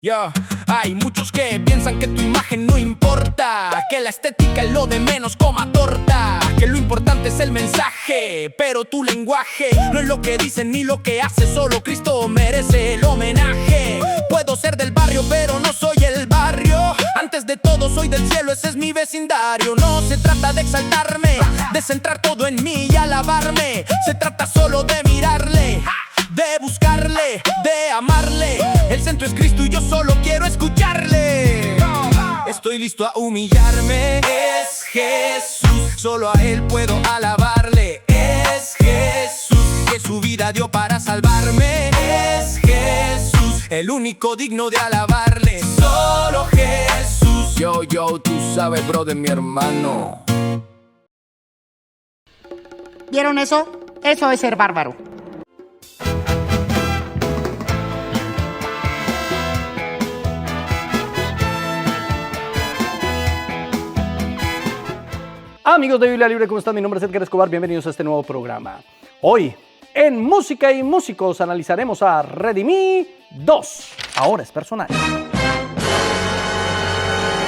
Yo, hay muchos que piensan que tu imagen no importa, que la estética es lo de menos, coma torta, que lo importante es el mensaje, pero tu lenguaje no es lo que dicen ni lo que hace, solo Cristo merece el homenaje. Puedo ser del barrio, pero no soy el barrio. Antes de todo soy del cielo, ese es mi vecindario. No se trata de exaltarme, de centrar todo en mí y alabarme. Se trata solo de mirarle, de buscarle, de amarle. El centro es Cristo y yo solo quiero escucharle. Estoy listo a humillarme. Es Jesús, solo a Él puedo alabarle. Es Jesús, que su vida dio para salvarme. Es Jesús, el único digno de alabarle. Solo Jesús. Yo, tú sabes, brother, mi hermano. ¿Vieron eso? Eso es ser bárbaro. Amigos de Biblia Libre, ¿cómo están? Mi nombre es Edgar Escobar, bienvenidos a este nuevo programa. Hoy, en Música y Músicos, analizaremos a Redimí 2. Ahora es personal.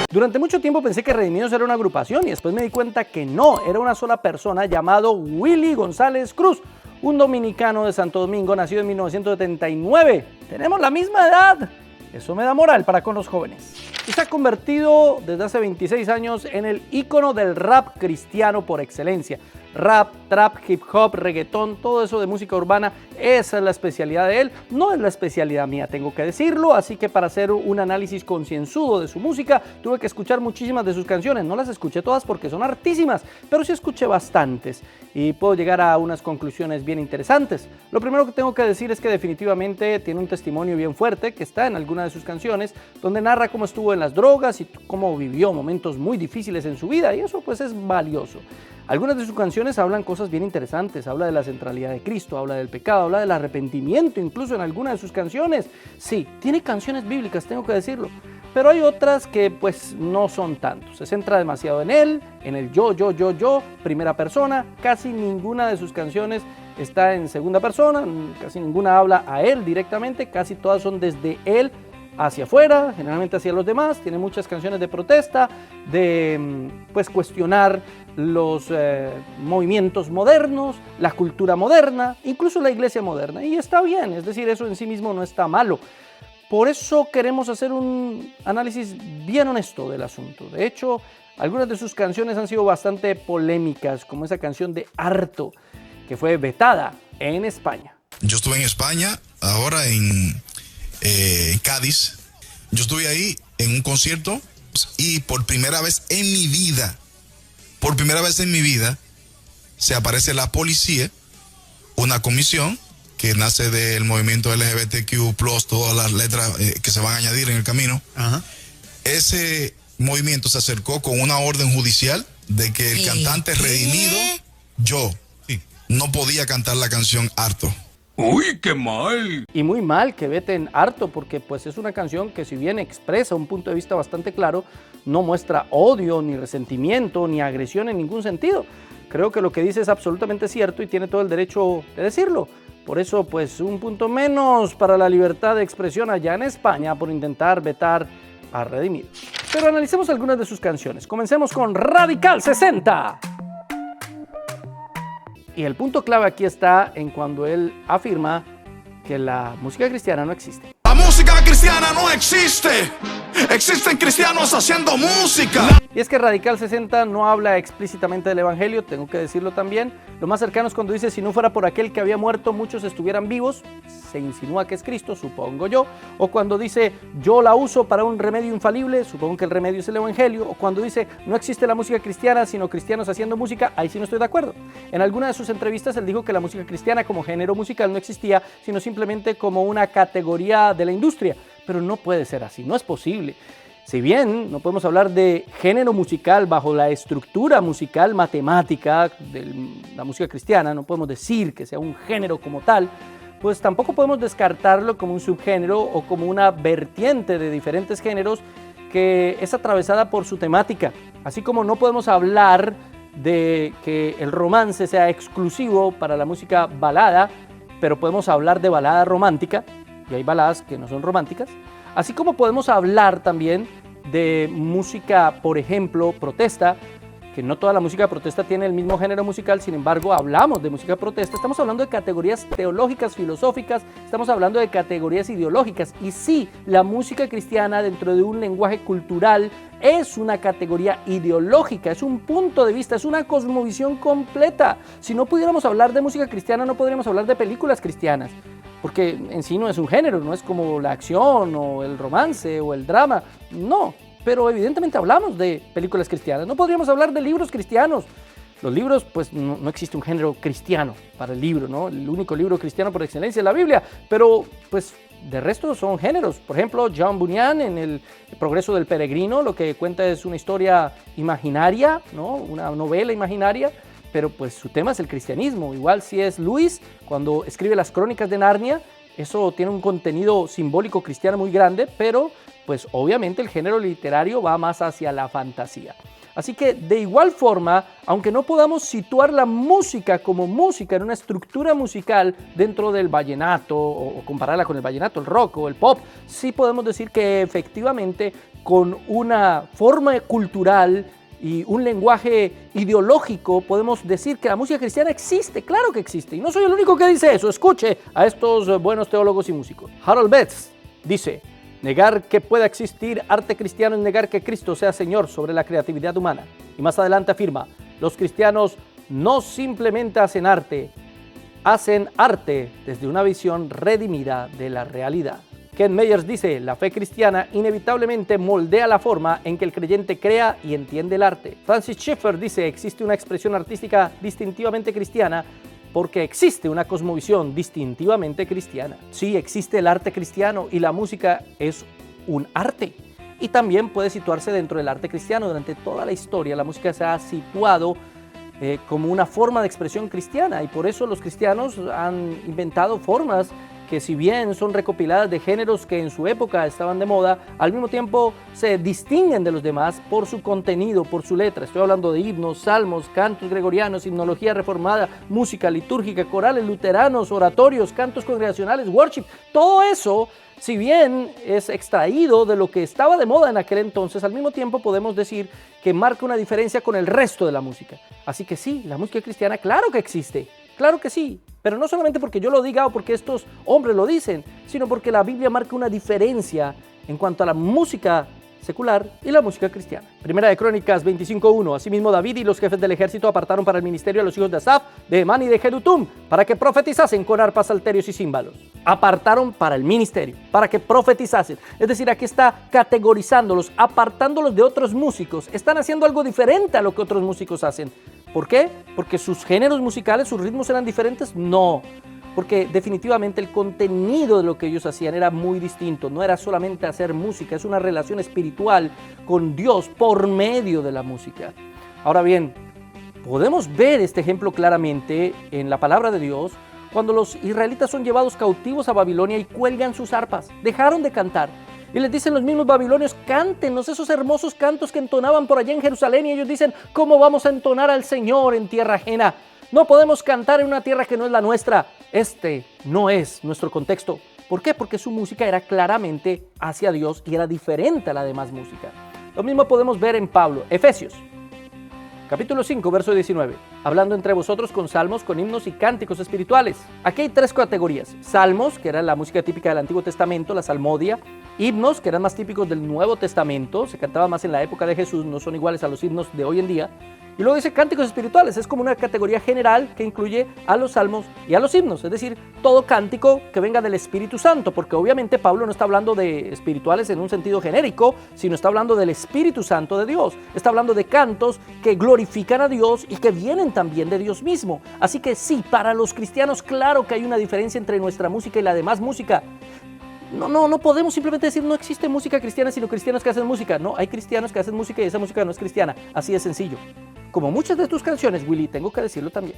Durante mucho tiempo pensé que Redimidos era una agrupación y después me di cuenta que no, era una sola persona llamado Willy González Cruz, un dominicano de Santo Domingo, nacido en 1979. Tenemos la misma edad. Eso me da moral para con los jóvenes. Y se ha convertido desde hace 26 años en el ícono del rap cristiano por excelencia. Rap, trap, hip hop, reggaetón, todo eso de música urbana, esa es la especialidad de él. No es la especialidad mía, tengo que decirlo, así que para hacer un análisis concienzudo de su música, tuve que escuchar muchísimas de sus canciones. No las escuché todas porque son hartísimas, pero sí escuché bastantes y puedo llegar a unas conclusiones bien interesantes. Lo primero que tengo que decir es que definitivamente tiene un testimonio bien fuerte que está en alguna de sus canciones, donde narra cómo estuvo en las drogas y cómo vivió momentos muy difíciles en su vida, y eso pues es valioso. Algunas de sus canciones hablan cosas bien interesantes, habla de la centralidad de Cristo, habla del pecado, habla del arrepentimiento, incluso en algunas de sus canciones. Sí, tiene canciones bíblicas, tengo que decirlo, pero hay otras que pues no son tanto. Se centra demasiado en él, en el yo, primera persona. Casi ninguna de sus canciones está en segunda persona, casi ninguna habla a él directamente, casi todas son desde él hacia afuera, generalmente hacia los demás. Tiene muchas canciones de protesta, de pues cuestionar los movimientos modernos, la cultura moderna, incluso la iglesia moderna, y está bien, es decir, eso en sí mismo no está malo. Por eso queremos hacer un análisis bien honesto del asunto. De hecho, algunas de sus canciones han sido bastante polémicas, como esa canción de Harto, que fue vetada en España. Yo estuve en España, ahora en Cádiz. Yo estuve ahí en un concierto y por primera vez en mi vida, se aparece la policía, una comisión que nace del movimiento LGBTQ+, todas las letras que se van a añadir en el camino. Ajá. Ese movimiento se acercó con una orden judicial de que el cantante redimido, yo, no podía cantar la canción Harto. ¡Uy, qué mal! Y muy mal que veten Harto, porque pues es una canción que, si bien expresa un punto de vista bastante claro, no muestra odio, ni resentimiento, ni agresión en ningún sentido. Creo que lo que dice es absolutamente cierto y tiene todo el derecho de decirlo. Por eso, pues, un punto menos para la libertad de expresión allá en España por intentar vetar a Redimidos. Pero analicemos algunas de sus canciones. Comencemos con Radical 60. Y el punto clave aquí está en cuando él afirma que la música cristiana no existe. La música cristiana no existe. Existen cristianos haciendo música. Y es que Radical 60 no habla explícitamente del evangelio, tengo que decirlo también. Lo más cercano es cuando dice: si no fuera por aquel que había muerto, muchos estuvieran vivos. Se insinúa que es Cristo, supongo yo. O cuando dice: yo la uso para un remedio infalible, supongo que el remedio es el evangelio. O cuando dice: no existe la música cristiana, sino cristianos haciendo música, ahí sí no estoy de acuerdo. En alguna de sus entrevistas él dijo que la música cristiana como género musical no existía, sino simplemente como una categoría de la industria. Pero no puede ser así, no es posible. Si bien no podemos hablar de género musical bajo la estructura musical matemática de la música cristiana, no podemos decir que sea un género como tal, pues tampoco podemos descartarlo como un subgénero o como una vertiente de diferentes géneros que es atravesada por su temática. Así como no podemos hablar de que el romance sea exclusivo para la música balada, pero podemos hablar de balada romántica, y hay baladas que no son románticas. Así como podemos hablar también de música, por ejemplo, protesta, que no toda la música protesta tiene el mismo género musical, sin embargo hablamos de música protesta, estamos hablando de categorías teológicas, filosóficas, estamos hablando de categorías ideológicas, y sí, la música cristiana dentro de un lenguaje cultural es una categoría ideológica, es un punto de vista, es una cosmovisión completa. Si no pudiéramos hablar de música cristiana, no podríamos hablar de películas cristianas, porque en sí no es un género, no es como la acción o el romance o el drama, no. Pero evidentemente hablamos de películas cristianas, no podríamos hablar de libros cristianos. Los libros, pues no existe un género cristiano para el libro, ¿no? El único libro cristiano por excelencia es la Biblia, pero pues de resto son géneros. Por ejemplo, John Bunyan en El Progreso del Peregrino, lo que cuenta es una historia imaginaria, ¿no? Una novela imaginaria, pero pues su tema es el cristianismo. Igual C.S. Lewis, cuando escribe las Crónicas de Narnia, eso tiene un contenido simbólico cristiano muy grande, pero pues obviamente el género literario va más hacia la fantasía. Así que de igual forma, aunque no podamos situar la música como música en una estructura musical dentro del vallenato o compararla con el vallenato, el rock o el pop, sí podemos decir que efectivamente con una forma cultural y un lenguaje ideológico podemos decir que la música cristiana existe, claro que existe. Y no soy el único que dice eso, escuche a estos buenos teólogos y músicos. Harold Betts dice: negar que pueda existir arte cristiano es negar que Cristo sea Señor sobre la creatividad humana. Y más adelante afirma: los cristianos no simplemente hacen arte desde una visión redimida de la realidad. Ken Myers dice: la fe cristiana inevitablemente moldea la forma en que el creyente crea y entiende el arte. Francis Schaeffer dice: existe una expresión artística distintivamente cristiana porque existe una cosmovisión distintivamente cristiana. Sí, existe el arte cristiano y la música es un arte. Y también puede situarse dentro del arte cristiano. Durante toda la historia la música se ha situado como una forma de expresión cristiana, y por eso los cristianos han inventado formas que, si bien son recopiladas de géneros que en su época estaban de moda, al mismo tiempo se distinguen de los demás por su contenido, por su letra. Estoy hablando de himnos, salmos, cantos gregorianos, himnología reformada, música litúrgica, corales luteranos, oratorios, cantos congregacionales, worship. Todo eso, si bien es extraído de lo que estaba de moda en aquel entonces, al mismo tiempo podemos decir que marca una diferencia con el resto de la música. Así que sí, la música cristiana claro que existe, claro que sí. Pero no solamente porque yo lo diga o porque estos hombres lo dicen, sino porque la Biblia marca una diferencia en cuanto a la música secular y la música cristiana. Primera de Crónicas 25:1. Asimismo, David y los jefes del ejército apartaron para el ministerio a los hijos de Asaf, de Emán y de Jedutum, para que profetizasen con arpas, salterios y címbalos. Apartaron para el ministerio, para que profetizasen. Es decir, aquí está categorizándolos, apartándolos de otros músicos. Están haciendo algo diferente a lo que otros músicos hacen. ¿Por qué? ¿Porque sus géneros musicales, sus ritmos eran diferentes? No, porque definitivamente el contenido de lo que ellos hacían era muy distinto. No era solamente hacer música, es una relación espiritual con Dios por medio de la música. Ahora bien, podemos ver este ejemplo claramente en la palabra de Dios cuando los israelitas son llevados cautivos a Babilonia y cuelgan sus arpas. Dejaron de cantar. Y les dicen los mismos babilonios: cántenos esos hermosos cantos que entonaban por allá en Jerusalén. Y ellos dicen: ¿cómo vamos a entonar al Señor en tierra ajena? No podemos cantar en una tierra que no es la nuestra. Este no es nuestro contexto. ¿Por qué? Porque su música era claramente hacia Dios y era diferente a la demás música. Lo mismo podemos ver en Pablo. Efesios, capítulo 5, verso 19. Hablando entre vosotros con salmos, con himnos y cánticos espirituales. Aquí hay tres categorías: salmos, que era la música típica del Antiguo Testamento, la salmodia; himnos, que eran más típicos del Nuevo Testamento, se cantaba más en la época de Jesús, no son iguales a los himnos de hoy en día; y luego dice cánticos espirituales. Es como una categoría general que incluye a los salmos y a los himnos, es decir, todo cántico que venga del Espíritu Santo, porque obviamente Pablo no está hablando de espirituales en un sentido genérico, sino está hablando del Espíritu Santo de Dios. Está hablando de cantos que glorifican a Dios y que vienen también de Dios mismo. Así que sí, para los cristianos claro que hay una diferencia entre nuestra música y la demás música. No podemos simplemente decir no existe música cristiana sino cristianos que hacen música. No, hay cristianos que hacen música y esa música no es cristiana. Así de sencillo. Como muchas de tus canciones, Willy, tengo que decirlo también.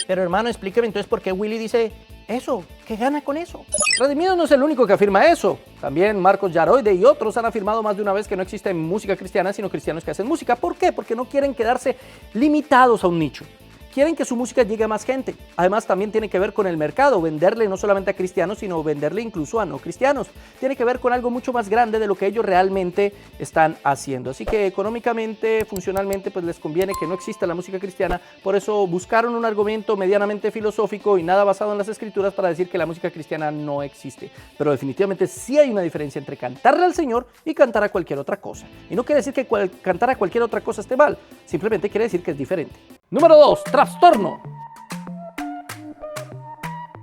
Pero hermano, explíqueme entonces por qué Willy dice eso. ¿Qué gana con eso? Redimidos no es el único que afirma eso. También Marcos Yaroide y otros han afirmado más de una vez que no existe música cristiana sino cristianos que hacen música. ¿Por qué? Porque no quieren quedarse limitados a un nicho. quieren que su música llegue a más gente. Además, también tiene que ver con el mercado, venderle no solamente a cristianos, sino venderle incluso a no cristianos. Tiene que ver con algo mucho más grande de lo que ellos realmente están haciendo. Así que económicamente, funcionalmente, pues les conviene que no exista la música cristiana. Por eso buscaron un argumento medianamente filosófico y nada basado en las escrituras para decir que la música cristiana no existe. Pero definitivamente sí hay una diferencia entre cantarle al Señor y cantar a cualquier otra cosa. Y no quiere decir que cantar a cualquier otra cosa esté mal, simplemente quiere decir que es diferente. Número 2, trastorno.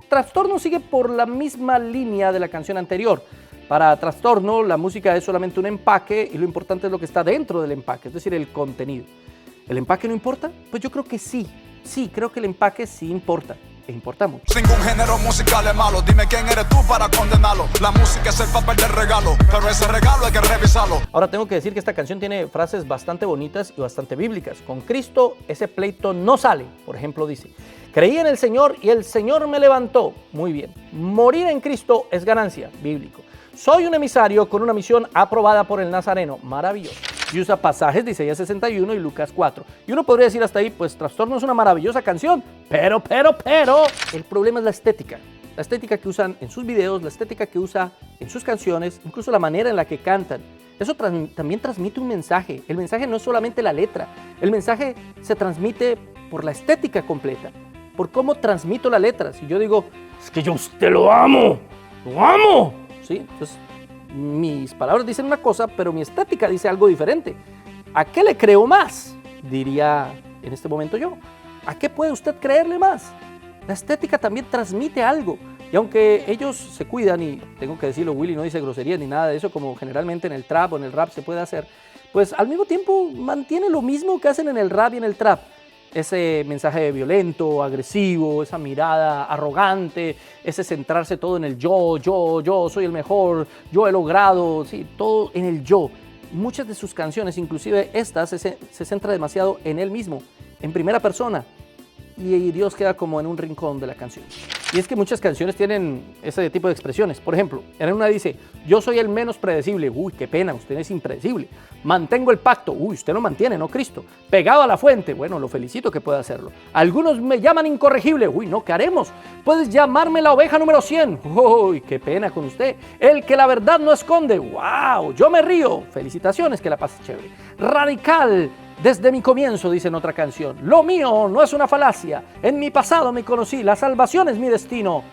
Trastorno sigue por la misma línea de la canción anterior. Para Trastorno, la música es solamente un empaque y lo importante es lo que está dentro del empaque, es decir, el contenido. ¿El empaque no importa? Pues yo creo que sí. Sí, creo que el empaque sí importa. E importa mucho. Ningún género musical es malo. Dime quién eres tú para condenarlo. La música es el papel del regalo, pero ese regalo hay que revisarlo. Ahora tengo que decir que esta canción tiene frases bastante bonitas y bastante bíblicas. Con Cristo ese pleito no sale. Por ejemplo, dice: creí en el Señor y el Señor me levantó. Muy bien. Morir en Cristo es ganancia. Bíblico. Soy un emisario con una misión aprobada por el Nazareno. Maravilloso. Y usa pasajes de Isaías 61 y Lucas 4. Y uno podría decir hasta ahí, pues Trastorno es una maravillosa canción. Pero, el problema es la estética. La estética que usan en sus videos, la estética que usa en sus canciones, incluso la manera en la que cantan. Eso también transmite un mensaje. El mensaje no es solamente la letra. El mensaje se transmite por la estética completa. Por cómo transmito la letra. Si yo digo, es que yo a usted lo amo. ¡Lo amo! ¿Sí? Entonces, mis palabras dicen una cosa, pero mi estética dice algo diferente. ¿A qué le creo más? Diría en este momento yo. ¿A qué puede usted creerle más? La estética también transmite algo. Y aunque ellos se cuidan, y tengo que decirlo, Willy no dice groserías ni nada de eso, como generalmente en el trap o en el rap se puede hacer, pues al mismo tiempo mantiene lo mismo que hacen en el rap y en el trap. Ese mensaje violento, agresivo, esa mirada arrogante, ese centrarse todo en el yo soy el mejor, yo he logrado, sí, todo en el yo. Muchas de sus canciones, inclusive estas, se centra demasiado en él mismo, en primera persona, y Dios queda como en un rincón de la canción. Y es que muchas canciones tienen ese tipo de expresiones. Por ejemplo, en una dice: yo soy el menos predecible. Uy, qué pena, usted es impredecible. Mantengo el pacto. Uy, usted lo mantiene, no Cristo. Pegado a la fuente. Bueno, lo felicito que pueda hacerlo. Algunos me llaman incorregible. Uy, no, ¿qué haremos? Puedes llamarme la oveja número 100. Uy, qué pena con usted. El que la verdad no esconde. Wow, yo me río. Felicitaciones, que la pase chévere. Radical. Desde mi comienzo, dice en otra canción. Lo mío no es una falacia. En mi pasado me conocí. La salvación es mi destino.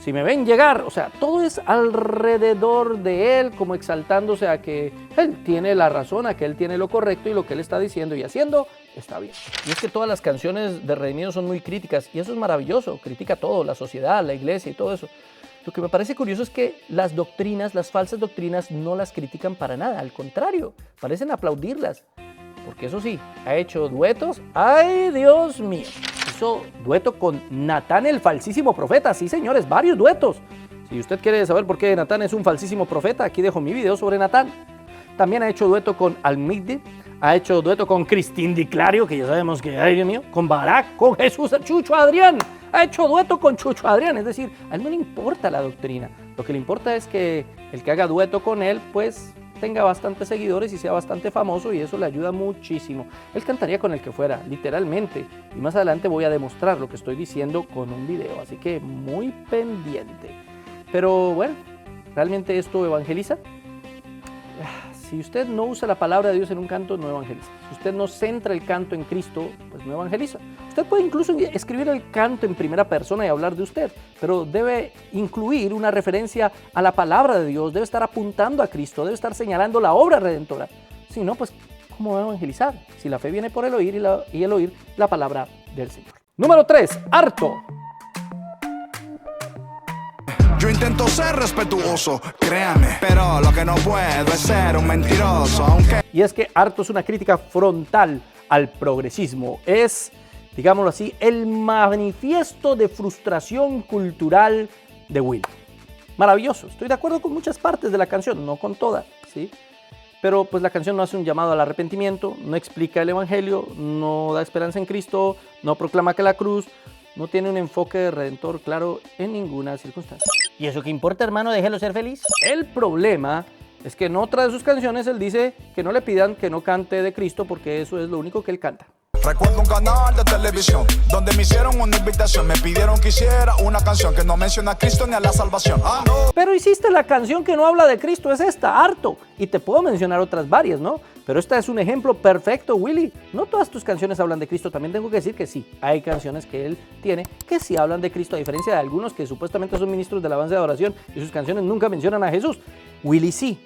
Si me ven llegar, o sea, todo es alrededor de él, como exaltándose a que él tiene la razón, a que él tiene lo correcto y lo que él está diciendo y haciendo está bien. Y es que todas las canciones de Redimidos son muy críticas y eso es maravilloso. Critica todo, la sociedad, la iglesia y todo eso. Lo que me parece curioso es que las doctrinas, las falsas doctrinas, no las critican para nada. Al contrario, parecen aplaudirlas. Porque eso sí, ha hecho duetos. ¡Ay, Dios mío! Hizo dueto con Natán, el falsísimo profeta. Sí, señores, varios duetos. Si usted quiere saber por qué Natán es un falsísimo profeta, aquí dejo mi video sobre Natán. También ha hecho dueto con Al-Migdi. Ha hecho dueto con Cristín Di Clario, que ya sabemos que, ay, Dios mío, con Barak, con Jesús, Chucho Adrián. Ha hecho dueto con Chucho Adrián. Es decir, a él no le importa la doctrina. Lo que le importa es que el que haga dueto con él, pues tenga bastantes seguidores y sea bastante famoso, y eso le ayuda muchísimo. Él cantaría con el que fuera, literalmente, y más adelante voy a demostrar lo que estoy diciendo con un video, así que muy pendiente. Pero bueno, ¿realmente esto evangeliza? Si usted no usa la palabra de Dios en un canto, no evangeliza. Si usted no centra el canto en Cristo, pues no evangeliza. Usted puede incluso escribir el canto en primera persona y hablar de usted, pero debe incluir una referencia a la palabra de Dios, debe estar apuntando a Cristo, debe estar señalando la obra redentora. Si no, pues, ¿cómo va a evangelizar? Si la fe viene por el oír y el oír la palabra del Señor. Número 3, harto. Yo intento ser respetuoso, créame, pero lo que no puedo es ser un mentiroso, aunque... Y es que harto es una crítica frontal al progresismo. Es, digámoslo así, el manifiesto de frustración cultural de Will. Maravilloso, estoy de acuerdo con muchas partes de la canción, no con todas, ¿sí? Pero pues la canción no hace un llamado al arrepentimiento, no explica el evangelio, no da esperanza en Cristo, no proclama que la cruz, no tiene un enfoque redentor claro en ninguna circunstancia. ¿Y eso qué importa, hermano? Déjelo ser feliz. El problema es que en otra de sus canciones él dice que no le pidan que no cante de Cristo porque eso es lo único que él canta. Recuerdo un canal de televisión donde me hicieron una invitación. Me pidieron que hiciera una canción que no menciona a Cristo ni a la salvación. Ah, no. Pero hiciste la canción que no habla de Cristo, es esta, harto. Y te puedo mencionar otras varias, ¿no? Pero esta es un ejemplo perfecto, Willy. No todas tus canciones hablan de Cristo. También tengo que decir que sí, hay canciones que él tiene que sí hablan de Cristo, a diferencia de algunos que supuestamente son ministros de alabanza y adoración y sus canciones nunca mencionan a Jesús. Willy sí,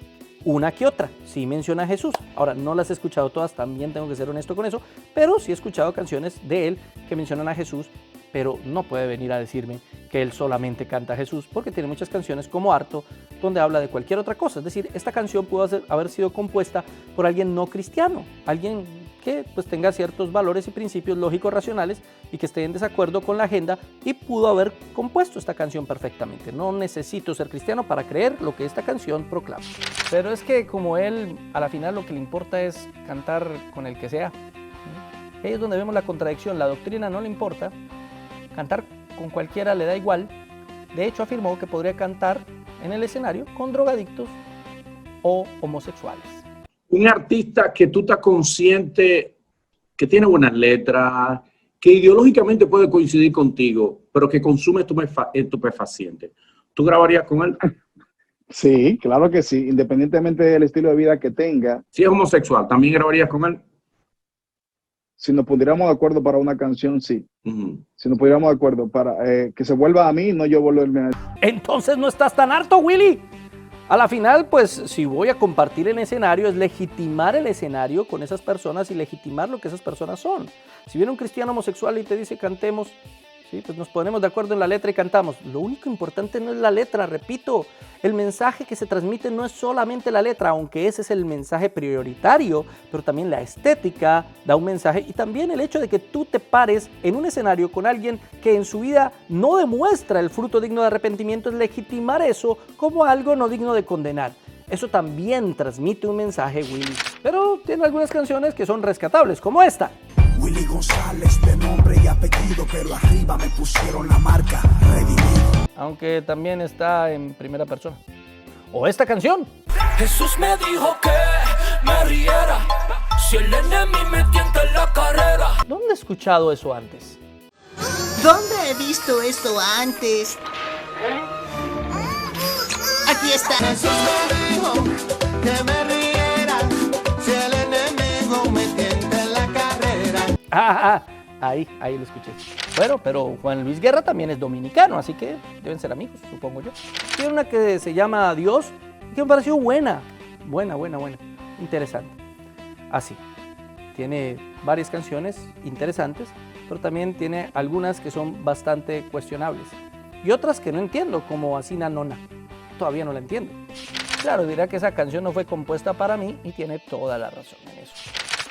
una que otra, sí menciona a Jesús. Ahora, no las he escuchado todas, también tengo que ser honesto con eso, pero sí he escuchado canciones de él que mencionan a Jesús, pero no puede venir a decirme que él solamente canta a Jesús, porque tiene muchas canciones como Harto, donde habla de cualquier otra cosa. Es decir, esta canción pudo haber sido compuesta por alguien no cristiano, alguien que pues tenga ciertos valores y principios lógicos racionales y que esté en desacuerdo con la agenda, y pudo haber compuesto esta canción perfectamente. No necesito ser cristiano para creer lo que esta canción proclama. Pero es que como él, a la final lo que le importa es cantar con el que sea. Ahí es donde vemos la contradicción. La doctrina no le importa, cantar con cualquiera le da igual. De hecho, afirmó que podría cantar en el escenario con drogadictos o homosexuales. Un artista que tú estás consciente que tiene buenas letras, que ideológicamente puede coincidir contigo, pero que consume estupefacientes. ¿Tú grabarías con él? Sí, claro que sí, independientemente del estilo de vida que tenga. Si es homosexual, ¿también grabarías con él? Si nos pudiéramos de acuerdo para una canción, sí. Si nos pudiéramos de acuerdo para que se vuelva a mí, no yo volverme a él. Entonces no estás tan harto, Willy. A la final, pues, si voy a compartir el escenario, es legitimar el escenario con esas personas y legitimar lo que esas personas son. Si viene un cristiano homosexual y te dice cantemos, sí, pues nos ponemos de acuerdo en la letra y cantamos. Lo único importante no es la letra, repito. El mensaje que se transmite no es solamente la letra, aunque ese es el mensaje prioritario, pero también la estética da un mensaje, y también el hecho de que tú te pares en un escenario con alguien que en su vida no demuestra el fruto digno de arrepentimiento, es legitimar eso como algo no digno de condenar. Eso también transmite un mensaje, Willy. Pero tiene algunas canciones que son rescatables, como esta. Willy González de nombre y apellido, pero arriba me pusieron la marca Redimido. Aunque también está en primera persona. O esta canción. Jesús me dijo que me riera si el enemigo me tienta en la carrera. ¿Dónde he escuchado eso antes? ¿Dónde he visto esto antes? Aquí está. Jesús me dijo que me riera si el enemigo me tienta en la carrera. Ahí lo escuché. Bueno, pero Juan Luis Guerra también es dominicano, así que deben ser amigos, supongo yo. Tiene una que se llama Dios, que me pareció buena. Buena. Interesante. Así. Tiene varias canciones interesantes, pero también tiene algunas que son bastante cuestionables. Y otras que no entiendo, como Asina Nona. Todavía no la entiendo. Claro, dirá que esa canción no fue compuesta para mí, y tiene toda la razón en eso.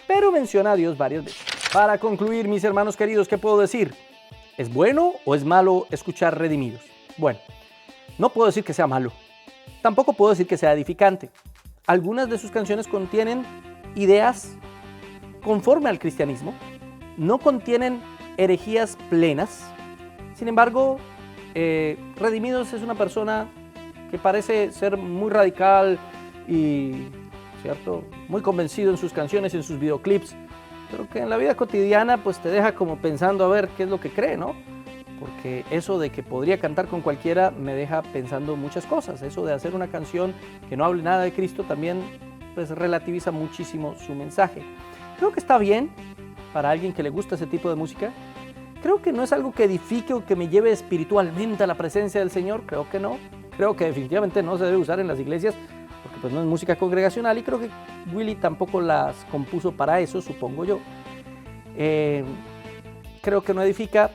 Pero menciona a Dios varias veces. Para concluir, mis hermanos queridos, ¿qué puedo decir? ¿Es bueno o es malo escuchar Redimidos? Bueno, no puedo decir que sea malo. Tampoco puedo decir que sea edificante. Algunas de sus canciones contienen ideas conforme al cristianismo, no contienen herejías plenas. Sin embargo, Redimidos es una persona que parece ser muy radical y, ¿cierto?, muy convencido en sus canciones y en sus videoclips, pero que en la vida cotidiana pues te deja como pensando a ver qué es lo que cree, ¿no? Porque eso de que podría cantar con cualquiera me deja pensando muchas cosas. Eso de hacer una canción que no hable nada de Cristo también pues relativiza muchísimo su mensaje. Creo que está bien para alguien que le gusta ese tipo de música. Creo que no es algo que edifique o que me lleve espiritualmente a la presencia del Señor. Creo que no. Creo que definitivamente no se debe usar en las iglesias, porque pues no es música congregacional, y creo que Willy tampoco las compuso para eso, supongo yo. Creo que no edifica.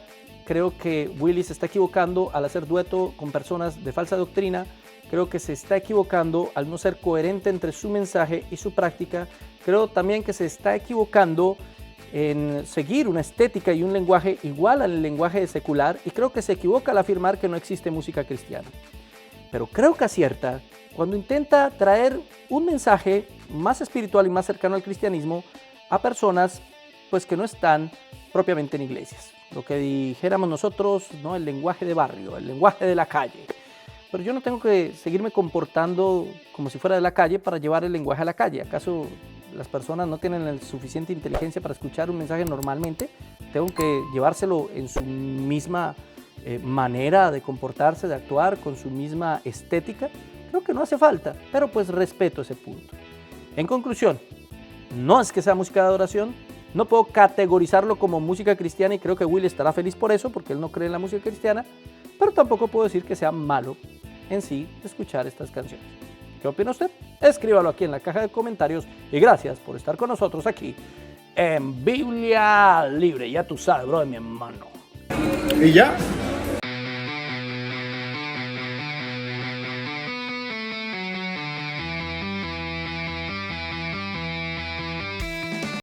Creo que Willy se está equivocando al hacer dueto con personas de falsa doctrina. Creo que se está equivocando al no ser coherente entre su mensaje y su práctica. Creo también que se está equivocando en seguir una estética y un lenguaje igual al lenguaje secular, y creo que se equivoca al afirmar que no existe música cristiana. Pero creo que acierta cuando intenta traer un mensaje más espiritual y más cercano al cristianismo a personas pues que no están propiamente en iglesias. Lo que dijéramos nosotros, ¿no?, el lenguaje de barrio, el lenguaje de la calle. Pero yo no tengo que seguirme comportando como si fuera de la calle para llevar el lenguaje a la calle. ¿Acaso las personas no tienen la suficiente inteligencia para escuchar un mensaje normalmente, tengo que llevárselo en su misma manera de comportarse, de actuar, con su misma estética. Creo que no hace falta, pero pues respeto ese punto. En conclusión, no es que sea música de adoración, no puedo categorizarlo como música cristiana y creo que Willy estará feliz por eso, porque él no cree en la música cristiana, pero tampoco puedo decir que sea malo en sí escuchar estas canciones. ¿Qué opina usted? Escríbalo aquí en la caja de comentarios y gracias por estar con nosotros aquí en Biblia Libre. Ya tú sabes, bro, mi hermano. Y ya.